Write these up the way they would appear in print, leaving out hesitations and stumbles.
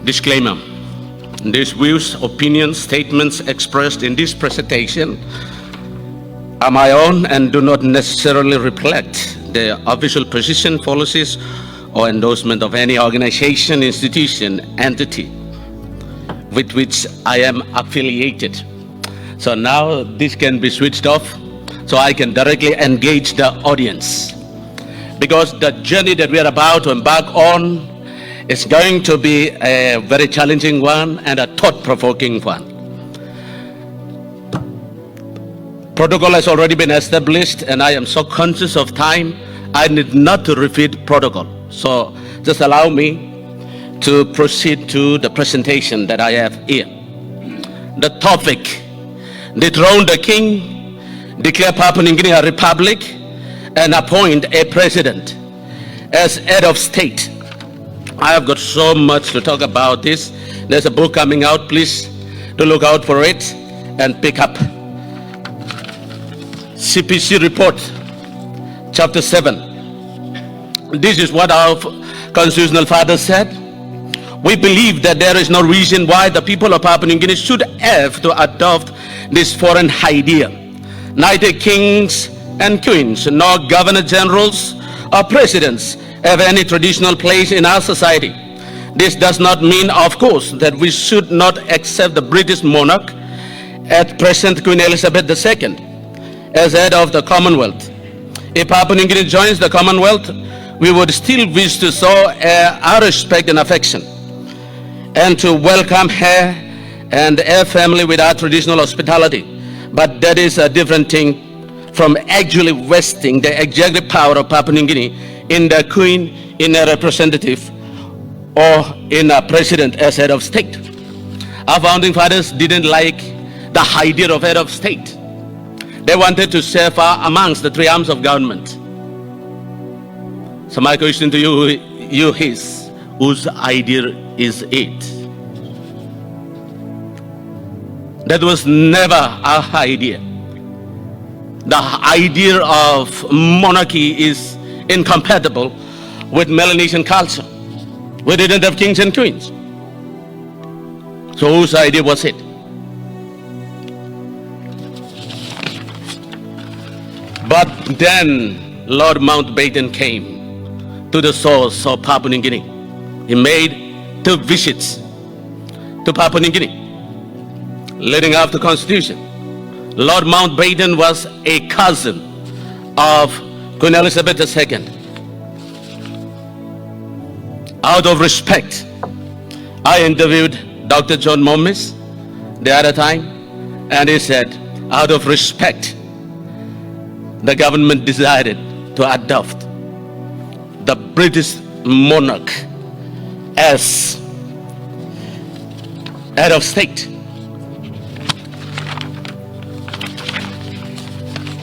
Disclaimer. These views, opinions, statements expressed in this presentation are my own and do not necessarily reflect the official position, policies, or endorsement of any organization, institution, entity with which I am affiliated. So now this can be switched off so I can directly engage the audience. Because the journey that we are about to embark on is going to be a very challenging one and a thought-provoking one. Protocol has already been established, and I am so conscious of time, I need not to repeat protocol. So just allow me to proceed to the presentation that I have here. The topic: dethrone the king, declare Papua New Guinea a republic, and appoint a president as head of state. I have got so much to talk about this. There's a book coming out, please to look out for it and pick up. CPC report, chapter 7. This is what our constitutional father said. We believe that there is no reason why the people of Papua New Guinea should have to adopt this foreign idea. Neither kings and queens, nor governor generals or presidents have any traditional place in our society. This does not mean, of course, that we should not accept the British monarch, at present Queen Elizabeth II, as head of the Commonwealth. If Papua New Guinea joins the Commonwealth, we would still wish to show our respect and affection, and to welcome her and her family with our traditional hospitality. But that is a different thing from actually vesting the executive power of Papua New Guinea in the Queen, in a representative, or in a president as head of state. Our founding fathers didn't like the idea of head of state. They wanted to serve amongst the three arms of government. So my question to you is, whose idea is it? That was never our idea. The idea of monarchy is incompatible with Melanesian culture. We didn't have kings and queens. So whose idea was it? But then Lord Mountbatten came to the source of Papua New Guinea. He made 2 visits to Papua New Guinea leading up to the Constitution. Lord Mountbatten was a cousin of Queen Elizabeth II. Out of respect, I interviewed Dr. John Momis the other time, and he said, out of respect, the government decided to adopt the British monarch as head of state.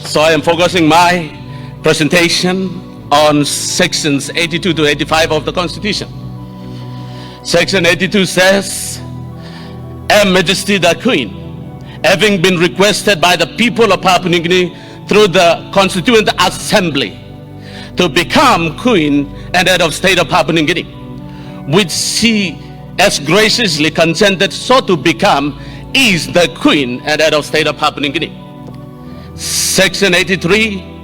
So I am focusing my presentation on sections 82 to 85 of the Constitution. Section 82 says, Her Majesty the Queen, having been requested by the people of Papua New Guinea through the Constituent Assembly to become Queen and head of state of Papua New Guinea, which she has graciously consented so to become, is the Queen and head of state of Papua New Guinea. Section 83,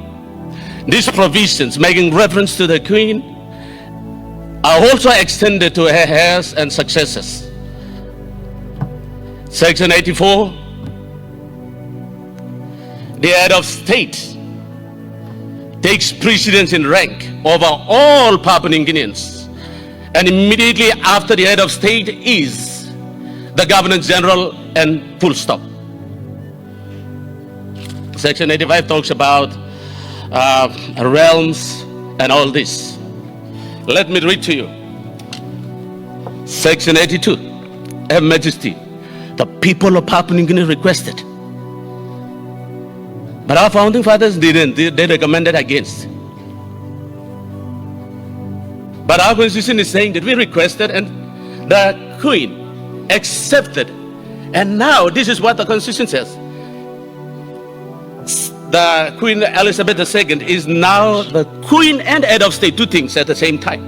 these provisions making reference to the Queen are also extended to her heirs and successors. Section 84, the head of state takes precedence in rank over all Papua New Guineans, and immediately after the head of state is the Governor General, and full stop. Section 85 talks about realms and all this. Let me read to you. Section 82, Her Majesty, the people of Papua New Guinea requested. But our founding fathers didn't. They recommended against. But our constitution is saying that we requested and the Queen accepted. And now this is what the constitution says. The Queen Elizabeth II is now the Queen and head of state, 2 things at the same time.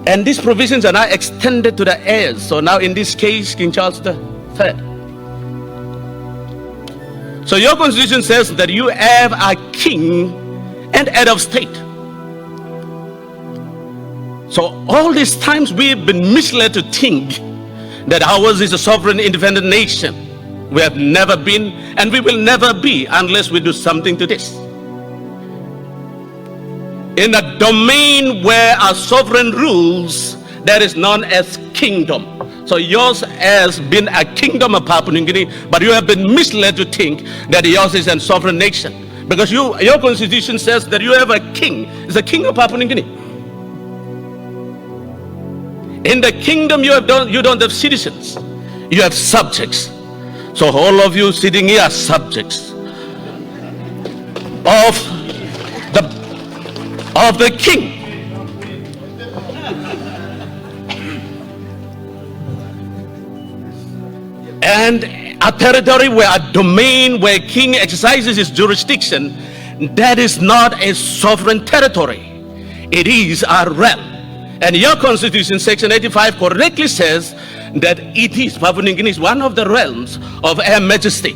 And these provisions are now extended to the heirs. So now in this case, King Charles III. So your constitution says that you have a king and head of state. So all these times we've been misled to think that ours is a sovereign independent nation. We have never been, and we will never be unless we do something to this. In a domain where our sovereign rules, that is known as kingdom. So yours has been a kingdom of Papua New Guinea, but you have been misled to think that yours is a sovereign nation. Because your constitution says that you have a king. It's the king of Papua New Guinea. In the kingdom you don't have citizens. You have subjects. So all of you sitting here are subjects of the king. And a territory where a domain where king exercises his jurisdiction, that is not a sovereign territory. It is a realm. And your constitution, section 85, correctly says that it is, Papua New Guinea is one of the realms of Her Majesty.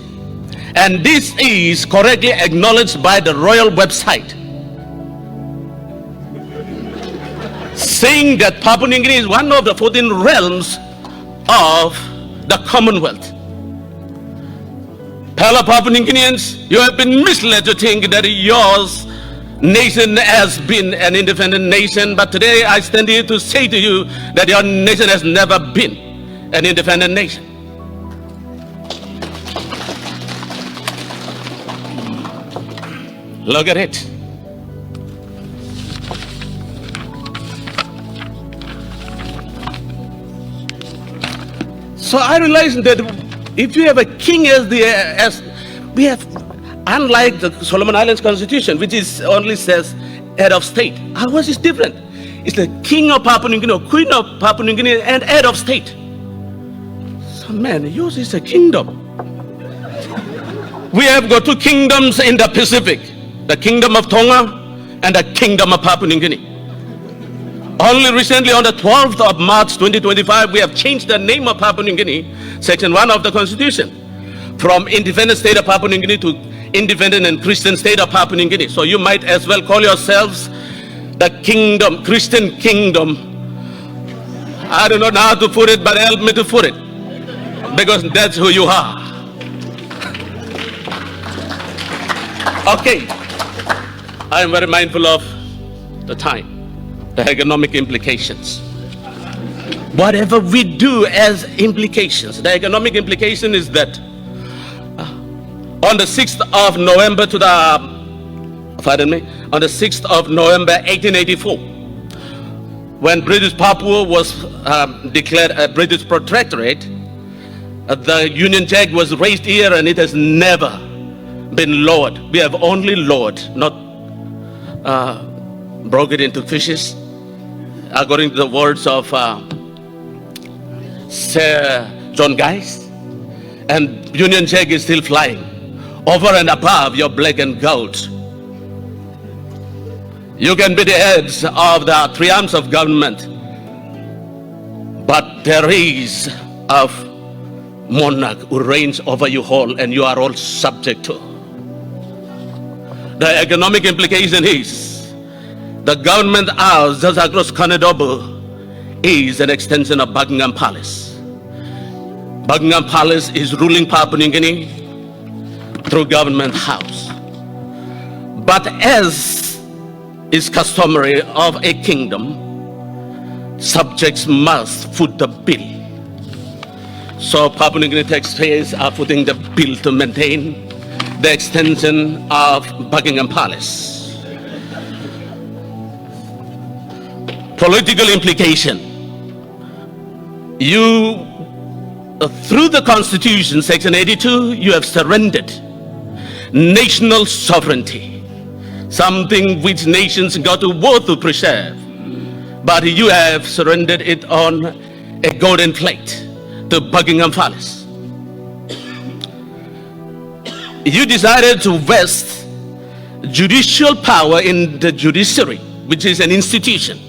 And this is correctly acknowledged by the royal website, saying that Papua New Guinea is one of the 14 realms of the Commonwealth. Fellow Papua New Guineans, you have been misled to think that yours nation has been an independent nation, but today I stand here to say to you that your nation has never been an independent nation. Look at it. So I realize that if you have a king as we have, unlike the Solomon Islands Constitution, which is only says head of state, ours is different. It's the king of Papua New Guinea, or queen of Papua New Guinea, and head of state. So man, yours is a kingdom. We have got two kingdoms in the Pacific, the kingdom of Tonga and the kingdom of Papua New Guinea. Only recently, on the 12th of March 2025, we have changed the name of Papua New Guinea, section 1 of the Constitution, from independent state of Papua New Guinea to independent and Christian state of Papua New Guinea. So you might as well call yourselves the kingdom, Christian kingdom. I don't know how to put it, but help me to put it, because that's who you are. Okay, I am very mindful of the time, the economic implications. Whatever we do has implications. The economic implication is that on the 6th of November on the 6th of November 1884, when British Papua was declared a British protectorate, the Union Jack was raised here and it has never been lowered. We have only lowered, not broke it into fishes, according to the words of Sir John Guise. And Union Jack is still flying over and above your black and gold. You can be the heads of the three arms of government, but there is a monarch who reigns over you all, and you are all subject to. The economic implication is the government house just across Kanedobu is an extension of Buckingham Palace. Buckingham Palace is ruling Papua New Guinea through government house. But as is customary of a kingdom, subjects must foot the bill. So Papua New Guinea taxpayers are footing the bill to maintain the extension of Buckingham Palace. Political implication. You, through the Constitution, section 82, you have surrendered national sovereignty, something which nations got to war to preserve, but you have surrendered it on a golden plate to Buckingham Palace. You decided to vest judicial power in the judiciary, which is an institution.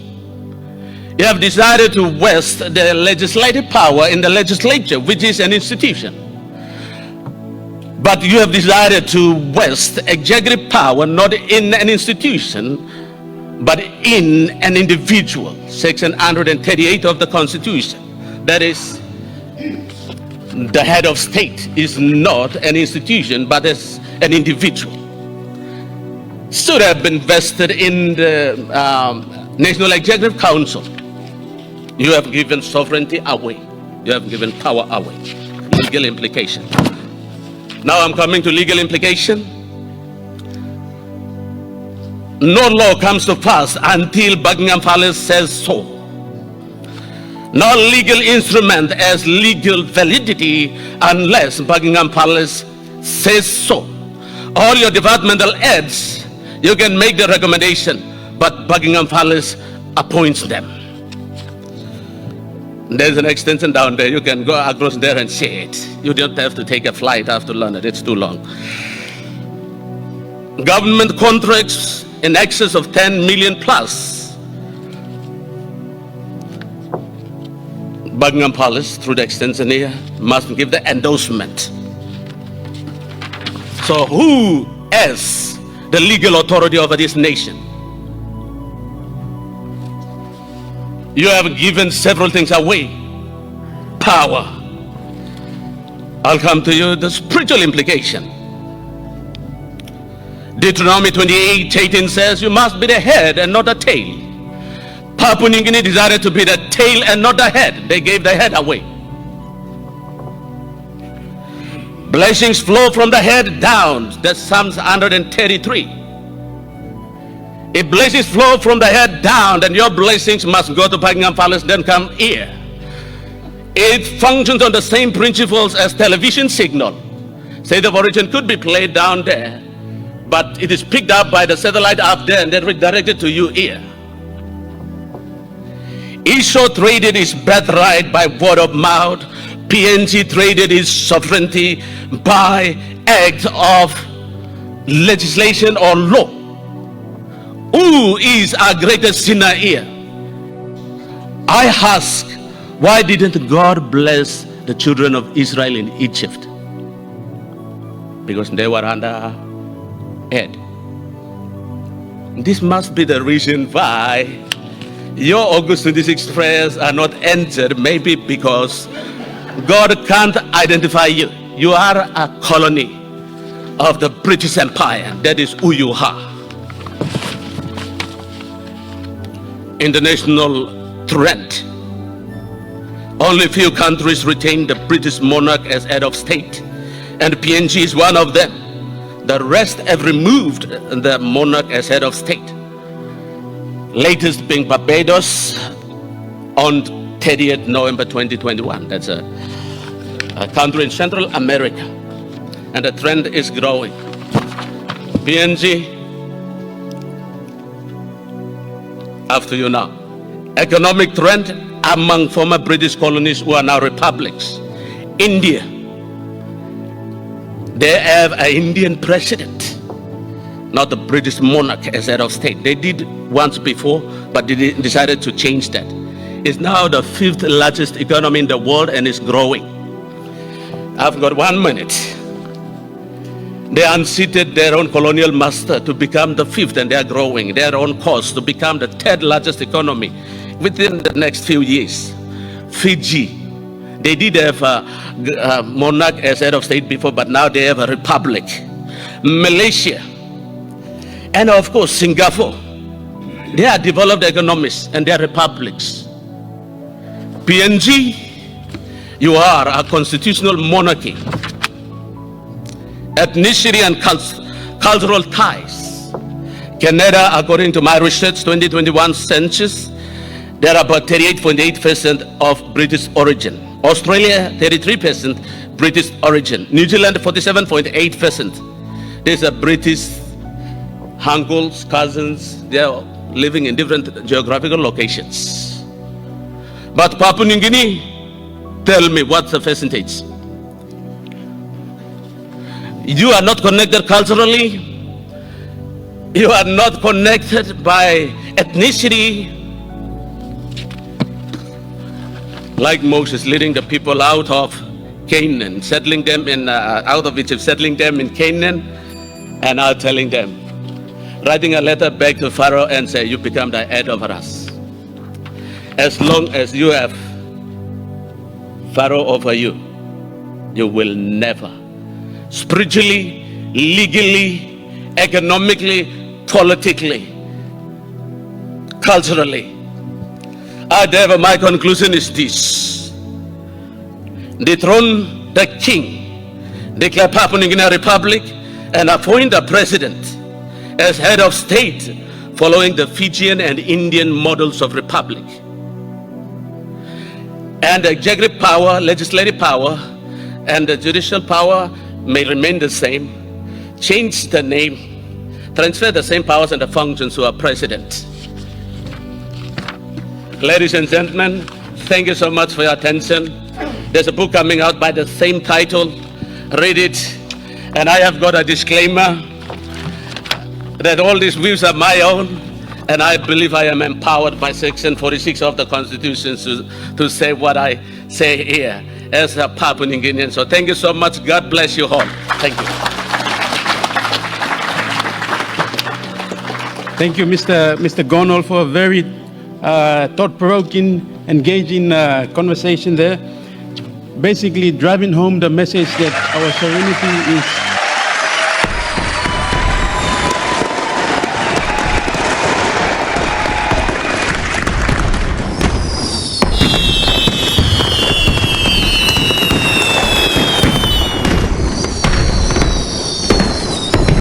You have decided to vest the legislative power in the legislature, which is an institution. But you have decided to vest executive power not in an institution, but in an individual. Section 138 of the Constitution. That is, the head of state is not an institution, but is an individual. Should have been vested in the National Executive Council. You have given sovereignty away. You have given power away. Legal implication. Now I'm coming to legal implication. No law comes to pass until Buckingham Palace says so. No legal instrument has legal validity unless Buckingham Palace says so. All your departmental heads, you can make the recommendation, but Buckingham Palace appoints them. There's an extension down there. You can go across there and see it. You don't have to take a flight after learn it. It's too long. Government contracts in excess of 10 million plus. Buckingham Palace, through the extension here, must give the endorsement. So who has the legal authority over this nation? You have given several things away. Power. I'll come to you, the spiritual implication. Dethrone 28:18 says, you must be the head and not the tail. Papua New Guinea decided to be the tail and not the head. They gave the head away. Blessings flow from the head down. That's Psalms 133. If blessings flow from the head down, then your blessings must go to Buckingham Palace, then come here. It functions on the same principles as television signal. State of origin could be played down there, but it is picked up by the satellite up there and then redirected to you here. Isho traded his birthright by word of mouth. PNG traded his sovereignty by act of legislation or law. Who is our greatest sinner here? I ask, why didn't God bless the children of Israel in Egypt? Because they were under head. This must be the reason why your August 26 prayers are not answered. Maybe because God can't identify you. You are a colony of the British Empire. That is who you are. International trend. Only few countries retain the British monarch as head of state, and PNG is one of them. The rest have removed the monarch as head of state. Latest being Barbados on 30th November 2021. That's a country in Central America, and the trend is growing. PNG, after you now. Economic trend among former British colonies who are now republics. India, they have an Indian president, not the British monarch as head of state. They did once before, but they decided to change that. It's now the 5th largest economy in the world and is growing. I've got 1 minute. They unseated their own colonial master to become the 5th, and they are growing their own course to become the 3rd largest economy within the next few years. Fiji, they did have a monarch as head of state before, but now they have a republic. Malaysia, and of course Singapore, they are developed economies and they are republics. PNG, you are a constitutional monarchy. Ethnicity and cultural ties. Canada, according to my research, 2021 census, there are about 38.8% of British origin. Australia, 33% British origin. New Zealand, 47.8%. These are British uncles, cousins. They are living in different geographical locations. But Papua New Guinea, tell me what's the percentage? You are not connected culturally. You are not connected by ethnicity. like Moses leading the people out of Canaan, settling them in out of Egypt, settling them in Canaan, and now telling them, writing a letter back to Pharaoh and say, you become the head over us. As long as you have Pharaoh over you, you will never, spiritually, legally, economically, politically, culturally. However, my conclusion is this: dethrone the king, declare Papua New Guinea a republic, and appoint a president as head of state following the Fijian and Indian models of republic. And the executive power, legislative power, and the judicial power may remain the same. Change the name, transfer the same powers and the functions to a president. Ladies and gentlemen, thank you so much for your attention. There's a book coming out by the same title. Read it. And I have got a disclaimer that all these views are my own, and I believe I am empowered by Section 46 of the Constitution to say what I say here as a Papua New Guinean. So thank you so much. God bless you all. Thank you. Thank you, Mr. Gonol, for a very thought-provoking, engaging conversation there. Basically driving home the message that our sovereignty is